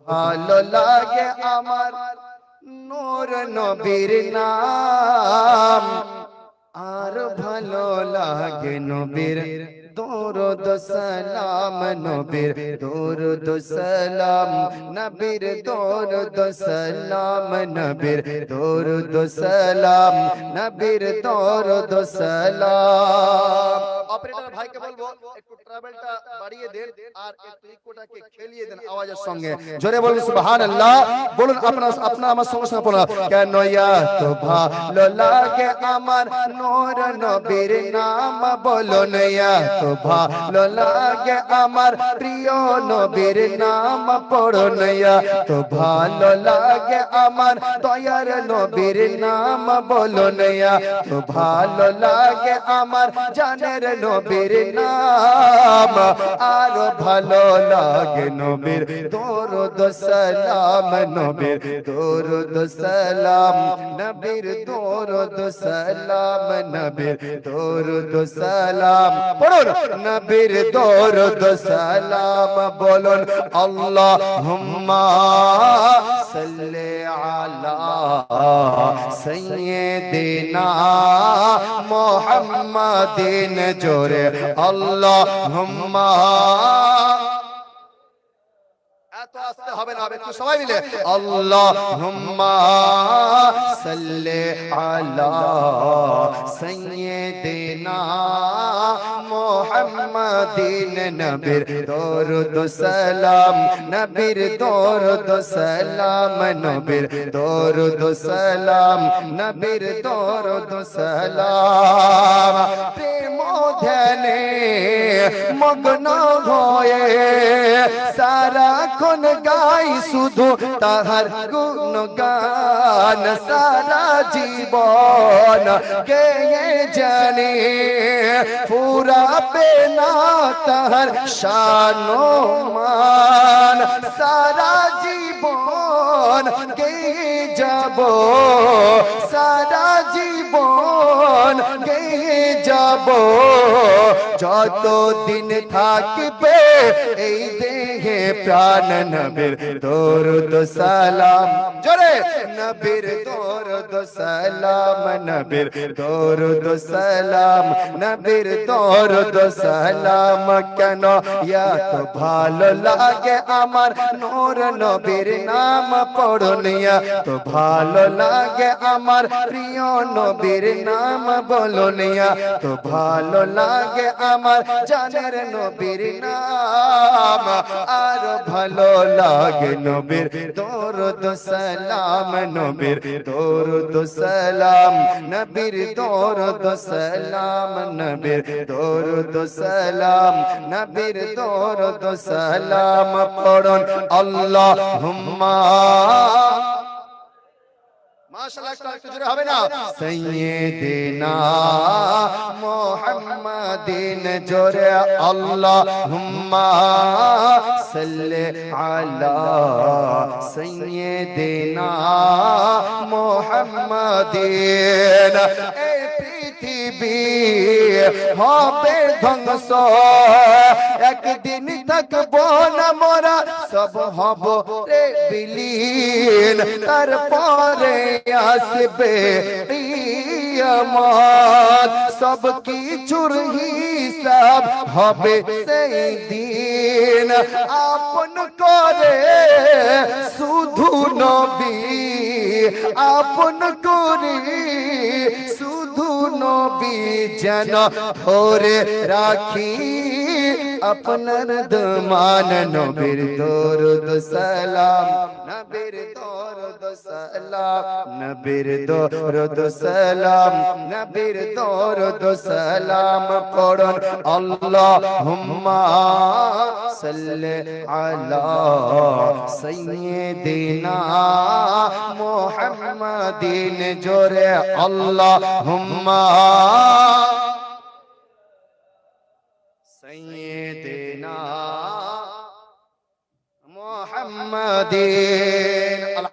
ভালো লাগে আমার নূর নবীর নাম, আর ভালো লাগে নবীর দরুদ সালাম, নবীর দরুদ সালাম, নবীর দরুদ সালাম, নবীর দরুদ সালাম, নবীর দরুদ সালাম। অপারেটর ভাইকে বলবো একটু ট্রাভেলটা বাড়িয়ে দেন আর একটু ইকোটাকে খেলিয়ে দেন আওয়াজের সঙ্গে। জোরে বলুন সুবহানাল্লাহ। বলুন আপনারা আমার সঙ্গে সঙ্গে বলুন, কেন এত ভালো লাগে আমার নূর নবীর নাম, বলুন এত ভালো লাগে আমার প্রিয় নবীর নাম, পড়ুন এত ভালো লাগে আমার দয়ার নবীর নাম, বলুন এত ভালো লাগে আমার জানের নবীর নাম, আর ভালো লাগে নবীর দরুদ সালাম, নবীর দরুদ সালাম, নবীর দরুদ সালাম, নবীর দরুদ সালাম, পড়ুন নবীর দরুদ সালাম, বলুন আল্লাহুম্মা সাল্লি আলা সাইয়্যিদিনা মুহাম্মাদিন, জোরে আল্লাহুম্মা। এত আসতে হবে না, একটু সবাই মিলে আল্লাহুম্মা সাল্লি আলা সাইয়্যিদিনা মুহাম্মাদিন, নবীর দরুদ সালাম, নবীর দরুদ সালাম, নবীর দরুদ সালাম, নবীর দরুদ সালাম। প্রেম ধ্যানে মগ্ন হয়ে সারাক্ষণ গাই শুধু তাহার গুণগান, সারা জীবন গেয়ে জানি ফুরাবে না তাহার শান মান, সারা জীবন গেয়ে যাব, সারা জীবন গেয়ে যাব, যতদিন থাকবে এই দেহে প্রাণ, নবীর দরুদ সালাম, জোরে নবীর দরুদ সালাম, নবীর দরুদ সালাম, নবীর দরুদ সালাম। কেন এত ভালো লাগে আমার নূর নবীর নাম, পড়ুন এত ভালো লাগে আমার প্রিয় নবীর নাম, বলুন এত ভালো লাগে আমার জানের নবীর নাম, আর ভালো লাগে নবীর দরুদ সালাম, নবীর দরুদ সালাম, নবীর দরুদ সালাম, নবীর দরুদ সালাম, নবীর দরুদ সালাম, পড়ুন আল্লাহুম্মা। মাশাআল্লাহ, একটু জোরে হবে না? সাইয়্যিদিনা মুহাম্মাদিন, জোরে আল্লাহুম্মা সাল্লি আলা সাইয়্যিদিনা মুহাম্মাদিন। এই পৃথিবী হবে ধ্বংস, একদিন থাকবো না মোরা, সব হব রে বিলীন, তারপরে আসবে কিয়ামত, সব কিছুর হিসাব হবে সেই দিন, আপন করে শুধু নবী, আপন করে শুধু নবী যেন ধরে রাখি আপনার দমান, নবীর দরুদ সালাম, নবীর দরুদ সালাম, নবীর দরুদ সালাম, নবীর দরুদ সালাম, পড়ুন আল্লাহুম্মা সাল্লি আলা সাইয়্যিদিনা মুহাম্মাদিন, জোরে আল্লাহুম্মা সাইয়্যিদিনা মুহাম্মাদিন।